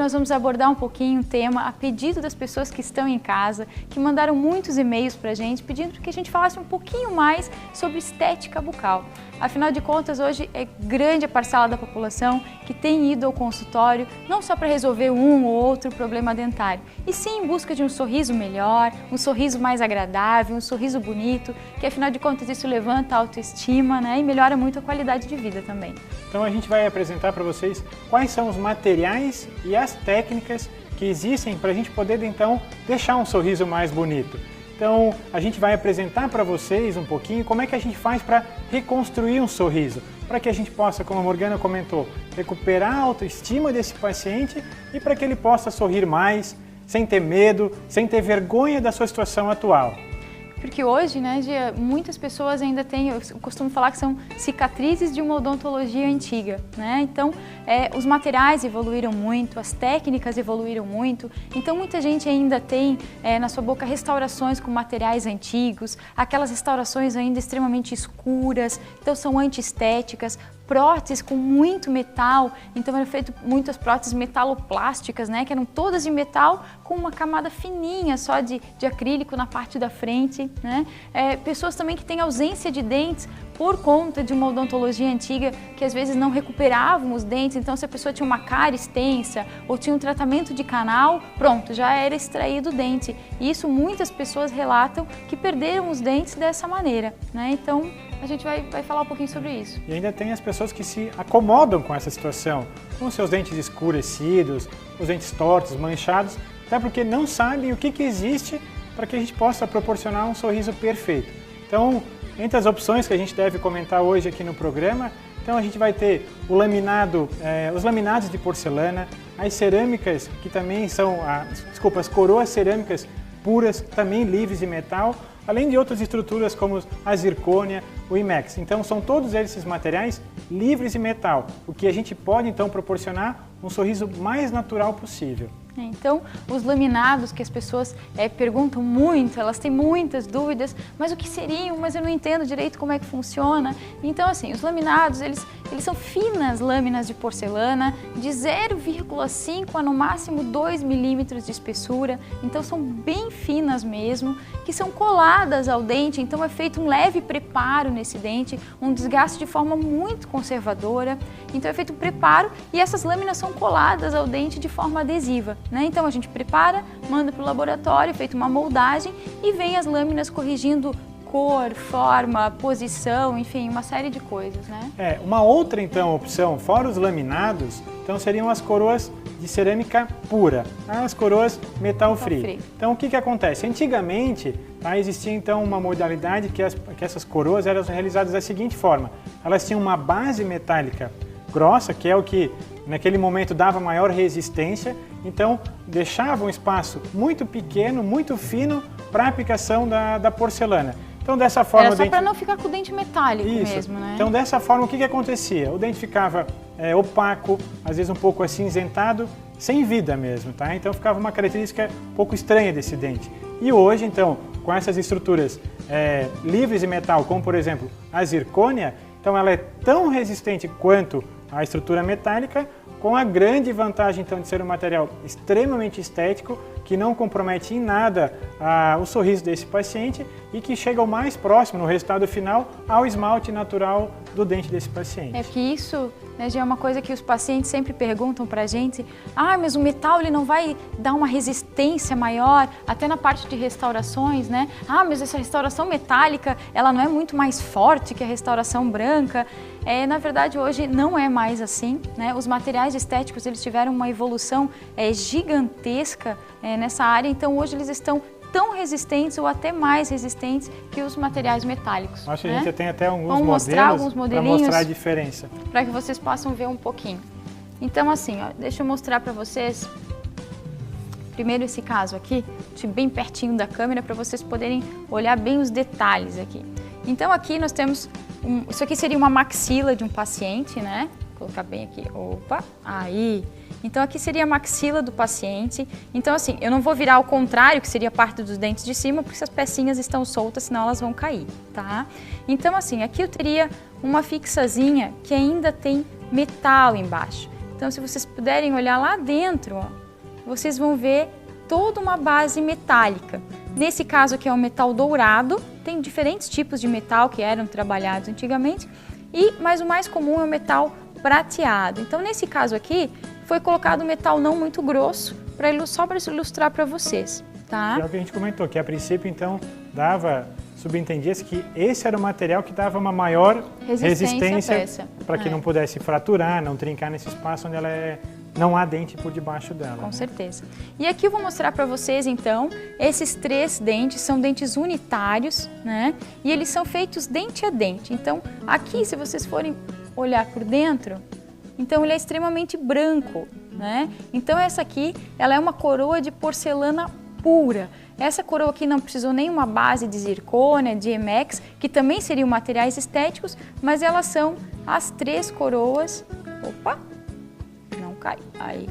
nós vamos abordar um pouquinho o tema a pedido das pessoas que estão em casa, que mandaram muitos e-mails para a gente, pedindo que a gente falasse um pouquinho mais sobre estética bucal. Afinal de contas, hoje é grande a parcela da população que tem ido ao consultório, não só para resolver um ou outro problema dentário, e sim em busca de um sorriso melhor, um sorriso mais agradável, um sorriso bonito, que afinal de contas isso levanta a autoestima, né, e melhora muito a qualidade de vida também. Então a gente vai apresentar para vocês quais são os materiais e as técnicas que existem para a gente poder então deixar um sorriso mais bonito. Então a gente vai apresentar para vocês um pouquinho como é que a gente faz para reconstruir um sorriso, para que a gente possa, como a Morgana comentou, recuperar a autoestima desse paciente e para que ele possa sorrir mais, sem ter medo, sem ter vergonha da sua situação atual. Porque hoje, né, Gia, muitas pessoas ainda têm, eu costumo falar que são cicatrizes de uma odontologia antiga, né? Então, os materiais evoluíram muito, as técnicas evoluíram muito, então muita gente ainda tem na sua boca restaurações com materiais antigos, aquelas restaurações ainda extremamente escuras, então são antiestéticas, próteses com muito metal, então eram feitas muitas próteses metaloplásticas, né, que eram todas de metal com uma camada fininha só de acrílico na parte da frente, né? Pessoas também que têm ausência de dentes por conta de uma odontologia antiga que às vezes não recuperavam os dentes, então se a pessoa tinha uma cárie extensa ou tinha um tratamento de canal, pronto, já era extraído o dente. E isso muitas pessoas relatam que perderam os dentes dessa maneira, né? Então a gente vai falar um pouquinho sobre isso. E ainda tem as pessoas que se acomodam com essa situação, com seus dentes escurecidos, os dentes tortos, manchados, até porque não sabem o que existe para que a gente possa proporcionar um sorriso perfeito. Então, entre as opções que a gente deve comentar hoje aqui no programa, então a gente vai ter o laminado, os laminados de porcelana, as cerâmicas que também são, as coroas cerâmicas puras, também livres de metal, além de outras estruturas como a zircônia, o IMEX. Então são todos esses materiais livres de metal, o que a gente pode então proporcionar um sorriso mais natural possível. Então, os laminados que as pessoas perguntam muito, elas têm muitas dúvidas, mas o que seriam? Mas eu não entendo direito como é que funciona. Então, assim, os laminados, eles são finas lâminas de porcelana de 0,5 a no máximo 2 milímetros de espessura, então são bem finas mesmo, que são coladas ao dente, então é feito um leve preparo nesse dente, um desgaste de forma muito conservadora, então é feito um preparo e essas lâminas são coladas ao dente de forma adesiva, né? Então a gente prepara, manda para o laboratório, feita uma moldagem e vem as lâminas corrigindo cor, forma, posição, enfim, uma série de coisas, né? Uma outra então opção, fora os laminados, então seriam as coroas de cerâmica pura, as coroas metal free. Então o que acontece? Antigamente existia então uma modalidade que essas coroas eram realizadas da seguinte forma: elas tinham uma base metálica grossa, que é o que naquele momento dava maior resistência, então deixava um espaço muito pequeno, muito fino para a aplicação da porcelana. Então dessa forma era só para não ficar com o dente metálico mesmo, né? Então dessa forma o que acontecia? O dente ficava opaco, às vezes um pouco acinzentado, sem vida mesmo, tá? Então ficava uma característica um pouco estranha desse dente. E hoje então, com essas estruturas livres de metal, como por exemplo a zircônia, então ela é tão resistente quanto a estrutura metálica, com a grande vantagem então de ser um material extremamente estético, que não compromete em nada o sorriso desse paciente e que chega o mais próximo, no resultado final, ao esmalte natural do dente desse paciente. Porque isso, né, já é uma coisa que os pacientes sempre perguntam pra gente: mas o metal ele não vai dar uma resistência maior, até na parte de restaurações, né? Mas essa restauração metálica, ela não é muito mais forte que a restauração branca? Na verdade, hoje não é mais assim, né? Os materiais estéticos, eles tiveram uma evolução gigantesca nessa área, então hoje eles estão tão resistentes ou até mais resistentes que os materiais metálicos. Acho que a gente tem até alguns modelinhos para mostrar a diferença. Para que vocês possam ver um pouquinho. Então assim, deixa eu mostrar para vocês, primeiro esse caso aqui, bem pertinho da câmera, para vocês poderem olhar bem os detalhes aqui. Então aqui nós temos, isso aqui seria uma maxila de um paciente, né? Vou colocar bem aqui, opa, aí. Então aqui seria a maxila do paciente. Então assim, eu não vou virar ao contrário, que seria a parte dos dentes de cima, porque essas pecinhas estão soltas, senão elas vão cair, tá? Então assim, aqui eu teria uma fixazinha que ainda tem metal embaixo. Então, se vocês puderem olhar lá dentro, ó, vocês vão ver toda uma base metálica. Nesse caso aqui é um metal dourado, tem diferentes tipos de metal que eram trabalhados antigamente, mas o mais comum é o metal prateado. Então, nesse caso aqui, foi colocado um metal não muito grosso, só para ilustrar para vocês, tá? É o que a gente comentou, que a princípio, então, subentendia-se que esse era o material que dava uma maior resistência para que não pudesse fraturar, não trincar nesse espaço onde não há dente por debaixo dela. Com certeza. E aqui eu vou mostrar para vocês, então, esses 3 dentes, são dentes unitários, né? E eles são feitos dente a dente. Então, aqui, se vocês forem olhar por dentro, então ele é extremamente branco, né? Então, essa aqui, ela é uma coroa de porcelana pura. Essa coroa aqui não precisou nenhuma base de zircônia, de emex, que também seriam materiais estéticos, mas elas são as 3 coroas... Opa! Não cai. Aí.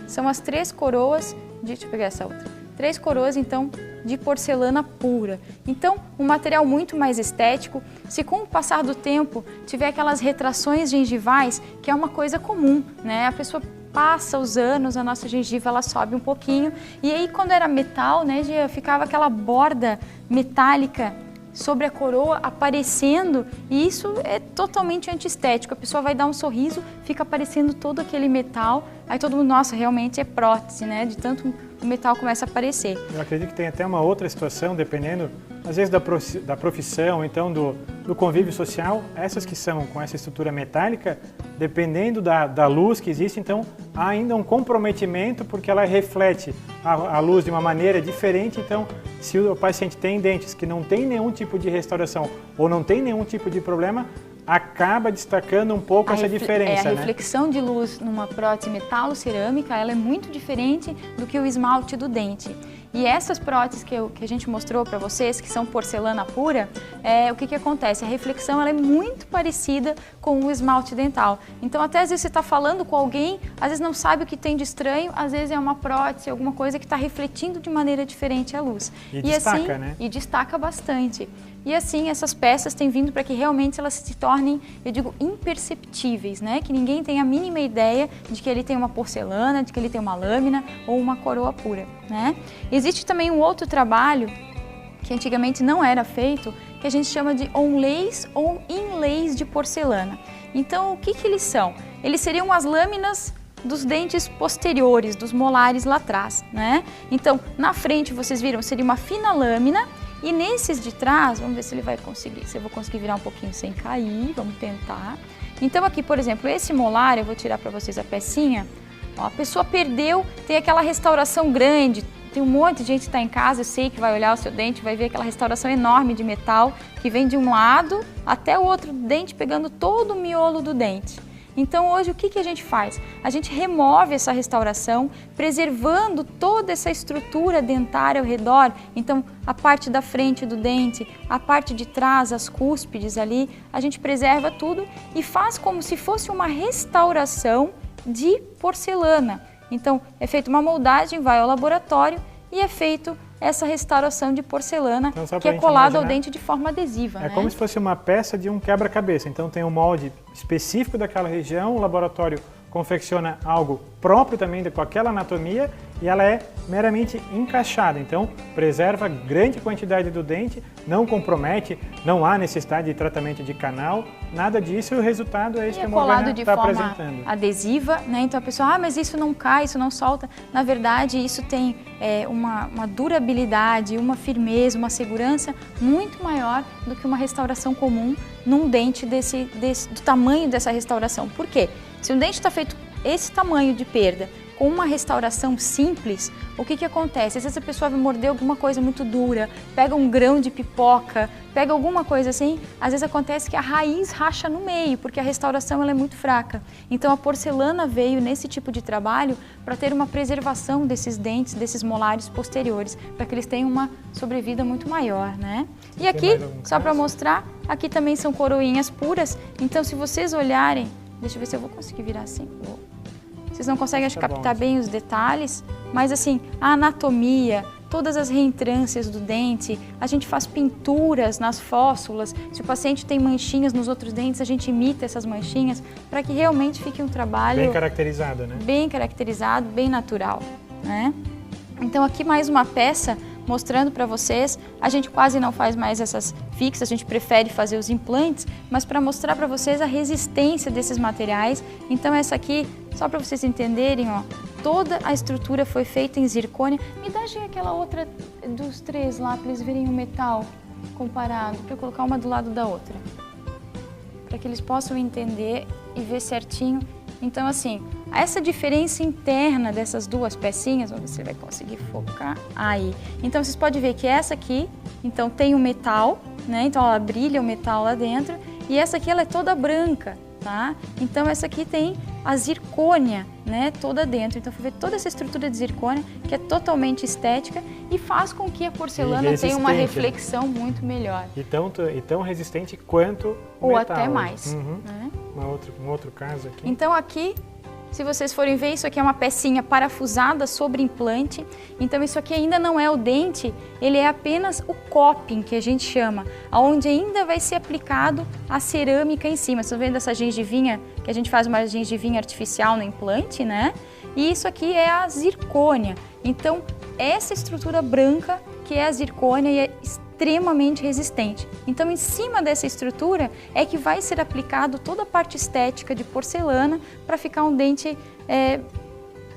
São as 3 coroas deixa eu pegar essa outra. 3 coroas, então, de porcelana pura. Então, um material muito mais estético. Se com o passar do tempo tiver aquelas retrações gengivais, que é uma coisa comum, né? A pessoa passa os anos, a nossa gengiva ela sobe um pouquinho. E aí, quando era metal, né, ficava aquela borda metálica sobre a coroa aparecendo, e isso é totalmente antiestético. A pessoa vai dar um sorriso, fica aparecendo todo aquele metal, aí todo mundo, nossa, realmente é prótese, né? De tanto o metal começa a aparecer. Eu acredito que tem até uma outra situação, dependendo, às vezes, da profissão, então do convívio social, essas que são com essa estrutura metálica, dependendo da luz que existe, então há ainda um comprometimento, porque ela reflete a luz de uma maneira diferente. Então, se o paciente tem dentes que não tem nenhum tipo de restauração ou não tem nenhum tipo de problema, acaba destacando um pouco essa diferença, a reflexão de luz numa prótese metalo-cerâmica, ela é muito diferente do que o esmalte do dente. E essas próteses que a gente mostrou para vocês, que são porcelana pura, o que acontece? A reflexão ela é muito parecida com o esmalte dental. Então, até às vezes você está falando com alguém, às vezes não sabe o que tem de estranho, às vezes é uma prótese, alguma coisa que está refletindo de maneira diferente a luz. E destaca, assim, né? E destaca bastante. E assim, essas peças têm vindo para que realmente elas se tornem, eu digo, imperceptíveis, né? Que ninguém tenha a mínima ideia de que ele tem uma porcelana, de que ele tem uma lâmina ou uma coroa pura, né? Existe também um outro trabalho que antigamente não era feito, que a gente chama de onlays ou inlays de porcelana. Então, o que eles são? Eles seriam as lâminas dos dentes posteriores, dos molares lá atrás, né? Então, na frente, vocês viram, seria uma fina lâmina. E nesses de trás, vamos ver se ele vai conseguir, se eu vou conseguir virar um pouquinho sem cair, vamos tentar. Então aqui, por exemplo, esse molar, eu vou tirar para vocês a pecinha, ó, a pessoa perdeu, tem aquela restauração grande, tem um monte de gente que está em casa, eu sei que vai olhar o seu dente, vai ver aquela restauração enorme de metal, que vem de um lado até o outro dente, pegando todo o miolo do dente. Então hoje o que a gente faz? A gente remove essa restauração, preservando toda essa estrutura dentária ao redor. Então a parte da frente do dente, a parte de trás, as cúspides ali, a gente preserva tudo e faz como se fosse uma restauração de porcelana. Então é feita uma moldagem, vai ao laboratório e é feito essa restauração de porcelana, então, que é colado ao dente de forma adesiva. É, né? Como se fosse uma peça de um quebra-cabeça. Então tem um molde específico daquela região, o laboratório confecciona algo próprio também com aquela anatomia e ela é meramente encaixada. Então preserva grande quantidade do dente, não compromete, não há necessidade de tratamento de canal, nada disso, e o resultado é esse que a Morgana está apresentando. Adesiva, né? Então a pessoa, mas isso não cai, isso não solta. Na verdade, isso tem uma durabilidade, uma firmeza, uma segurança muito maior do que uma restauração comum num dente do tamanho dessa restauração. Por quê? Se um dente está feito esse tamanho de perda, com uma restauração simples, o que acontece? Às vezes a pessoa vai morder alguma coisa muito dura, pega um grão de pipoca, pega alguma coisa assim, às vezes acontece que a raiz racha no meio, porque a restauração ela é muito fraca. Então a porcelana veio nesse tipo de trabalho para ter uma preservação desses dentes, desses molares posteriores, para que eles tenham uma sobrevida muito maior, né? E aqui, só para mostrar, aqui também são coroinhas puras, então se vocês olharem, deixa eu ver se eu vou conseguir virar assim. Vocês não conseguem, acho, captar bem os detalhes, mas assim, a anatomia, todas as reentrâncias do dente, a gente faz pinturas nas fóssulas, se o paciente tem manchinhas nos outros dentes, a gente imita essas manchinhas para que realmente fique um trabalho bem caracterizado, né? Bem caracterizado, bem natural, né? Então aqui mais uma peça mostrando para vocês, a gente quase não faz mais essas fixas, a gente prefere fazer os implantes, mas para mostrar para vocês a resistência desses materiais. Então essa aqui, só para vocês entenderem, ó, toda a estrutura foi feita em zircônia. Me dá já aquela outra dos 3 lá, para eles verem o metal comparado, para eu colocar uma do lado da outra, para que eles possam entender e ver certinho. Então assim, essa diferença interna dessas duas pecinhas, vamos ver se você vai conseguir focar aí. Então vocês podem ver que essa aqui, então tem o metal, né? Então ela brilha o metal lá dentro, e essa aqui ela é toda branca, tá? Então essa aqui tem a zircônia, né? Toda dentro. Então foi ver toda essa estrutura de zircônia que é totalmente estética e faz com que a porcelana tenha uma reflexão muito melhor. E tão resistente quanto o ou metal. Até mais. Uhum. Né? Um outro caso aqui. Então aqui, se vocês forem ver, isso aqui é uma pecinha parafusada sobre implante. Então isso aqui ainda não é o dente, ele é apenas o coping, que a gente chama, onde ainda vai ser aplicado a cerâmica em cima. Vocês estão vendo essa gengivinha, que a gente faz uma gengivinha artificial no implante, né? E isso aqui é a zircônia. Então essa estrutura branca que é a zircônia e é extremamente resistente. Então, em cima dessa estrutura é que vai ser aplicado toda a parte estética de porcelana para ficar um dente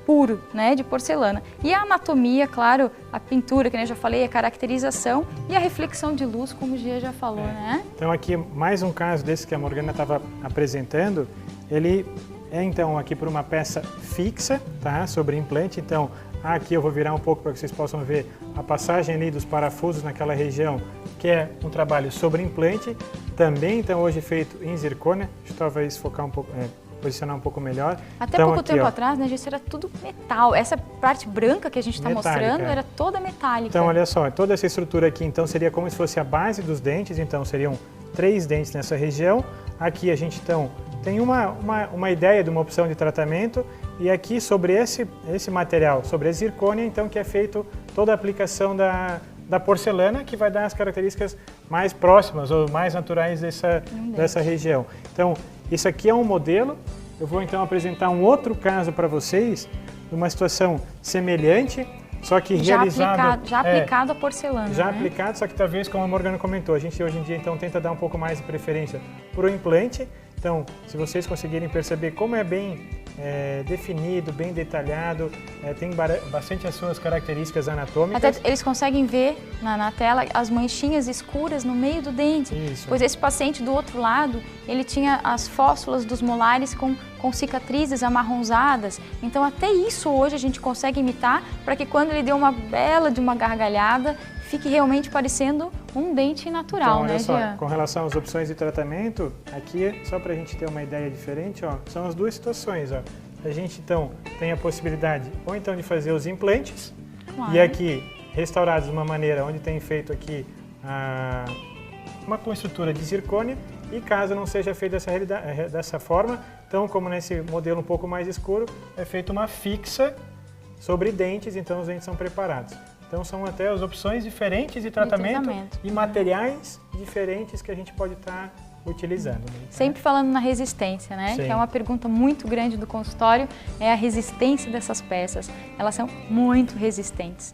puro, né, de porcelana. E a anatomia, claro, a pintura, que eu já falei, a caracterização e a reflexão de luz, como o Gia já falou, né? Então, aqui mais um caso desse que a Morgana estava apresentando, ele é então aqui por uma peça fixa, tá, sobre implante. Então, aqui eu vou virar um pouco para que vocês possam ver a passagem ali dos parafusos naquela região, que é um trabalho sobre implante, também então hoje feito em zircônia. Deixa eu talvez focar um pouco, posicionar um pouco melhor. Até então, pouco aqui, tempo atrás, né, isso era tudo metal. Essa parte branca que a gente está mostrando era toda metálica. Então, olha só, toda essa estrutura aqui então seria como se fosse a base dos dentes, então seriam 3 dentes nessa região. Aqui a gente então tem uma ideia de uma opção de tratamento, e aqui sobre esse material, sobre a zircônia, então que é feito toda a aplicação da porcelana, que vai dar as características mais próximas ou mais naturais dessa região. Então, isso aqui é um modelo. Eu vou então apresentar um outro caso para vocês, de uma situação semelhante, só que realizado... Já aplicado a porcelana, já, né? aplicado, só que talvez, como a Morgana comentou, a gente hoje em dia então tenta dar um pouco mais de preferência para o implante. Então, se vocês conseguirem perceber como é bem definido, bem detalhado, tem bastante as suas características anatômicas. Até eles conseguem ver na tela as manchinhas escuras no meio do dente. Isso. Pois esse paciente do outro lado, ele tinha as fóssulas dos molares com cicatrizes amarronzadas. Então até isso hoje a gente consegue imitar para que quando ele dê uma bela de uma gargalhada, fique realmente parecendo um dente natural, então, olha né, só, Jean? com relação às opções de tratamento, aqui, só para a gente ter uma ideia diferente, ó, são as duas situações. Ó. A gente, então, tem a possibilidade, ou então de fazer os implantes, Claro. E aqui, restaurados de uma maneira onde tem feito aqui uma estrutura de zircônia, e caso não seja feito dessa forma, então, como nesse modelo um pouco mais escuro, é feita uma fixa sobre dentes, então os dentes são preparados. Então são até as opções diferentes de tratamento e materiais diferentes que a gente pode estar utilizando. Né? Sempre falando na resistência, né? Sim. Que é uma pergunta muito grande do consultório, é a resistência dessas peças. Elas são muito resistentes.